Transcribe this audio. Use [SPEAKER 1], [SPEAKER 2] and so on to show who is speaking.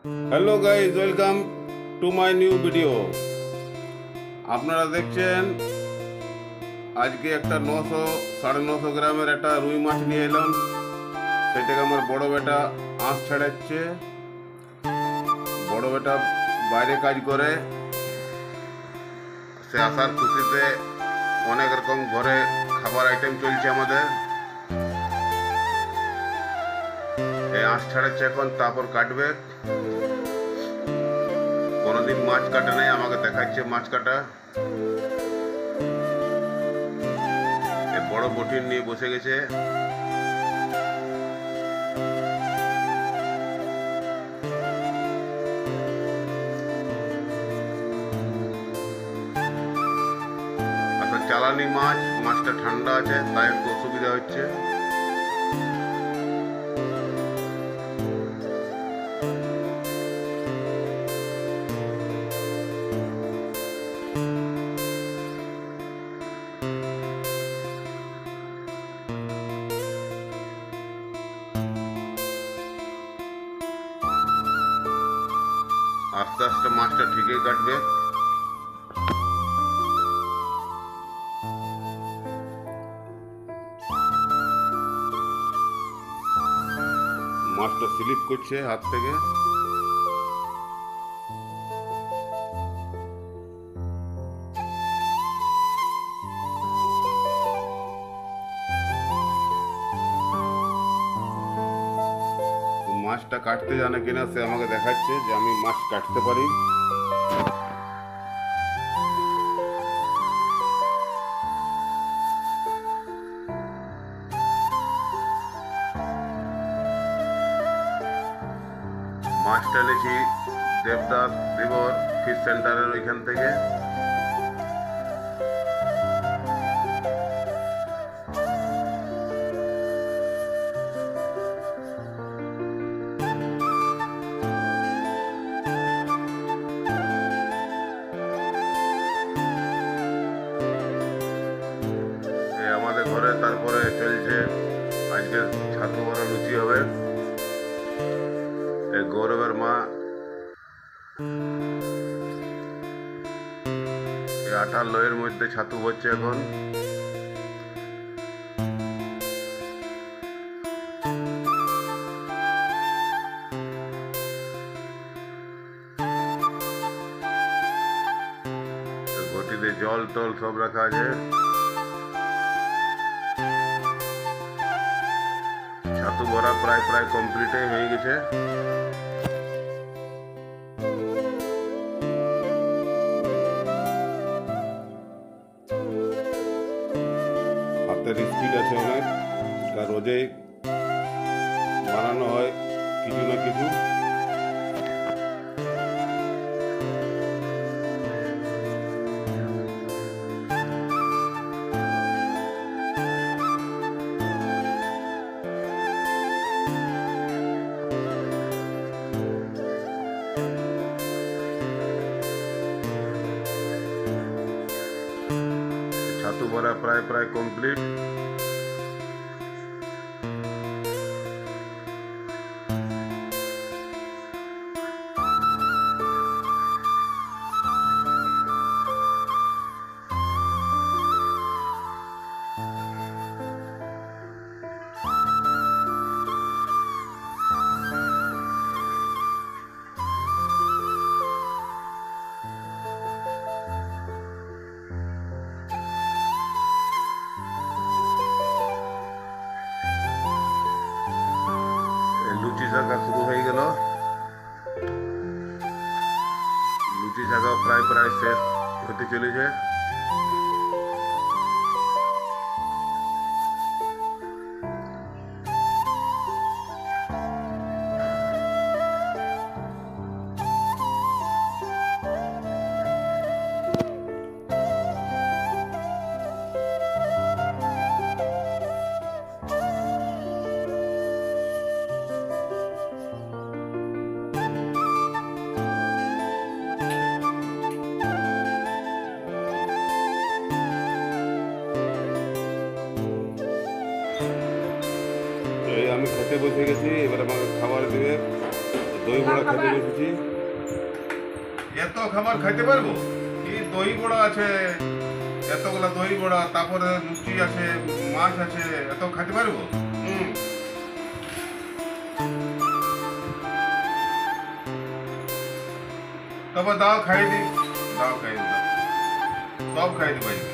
[SPEAKER 1] Hello guys, welcome to my new video. আপনারা দেখছেন আজকে একটা 900-950 গ্রামের একটা রুই মাছ নিয়ে এলাম। সেটাকে আমার বড় বেটা আঁশ ছাড়াচ্ছে। বড় বেটা বাইরে কাজ করে, সে আসার খুশিতে অনেক রকম ঘরে খাবার আইটেম চলছে আমাদের। এই আঁশ ছাড়াচ্ছে এখন, তারপর কাটবে। কোনোদিন মাছ কাটে নাই, আমাকে দেখাচ্ছে মাছ কাটা। বড় বটিন নিয়ে বসে গেছে। আচ্ছা, চালানি মাছ, মাছটা ঠান্ডা আছে তাই একটু অসুবিধা হচ্ছে। আস্তে আস্তে মাছটা ঠিকই কাটবে। মাছটা স্লিপ করছে হাত থেকে। মাছটা কাটতে জানে কিনা সে আমাকে দেখাচ্ছে যে আমি মাছ কাটতে পারি। মাছটা এনেছি দেবদাস রিভার ফিশ সেন্টারের ওইখান থেকে। আমাদের ঘরে তারপরে চলছে আজকে ছাতু বড়া লুচি হবে। এই গৌরবের মা এই আটার লয়ের মধ্যে ছাতু হচ্ছে এখন। ঘটিতে জল টল সব রাখা আছে। ছাতু বড়া প্রায় প্রায় কমপ্লিট হয়ে গেছে। হাতের স্পিড আছে অনেক, রোজেই বানানো হয় কিছু না কিছু। ছাতু বড়া প্রায় প্রায় কমপ্লিট। লুচি শাখা শুরু হয়ে গেল। লুচি শাখা প্রায় প্রায় শেষ হতে চলেছে। এই আমি খেতে বসে গেছি, এবার আমাকে খাবার দিবে। দই বড়া খেতে বসেছি। এত খাবার খাইতে পারবো? এই দই বড়া আছে, এতগুলা দই বড়া, তারপরে লুচি আছে, মাছ আছে, এত খাইতে পারবো? তবে দাও খাই দি, দাও খাই দি, সব খাই দি ভাই।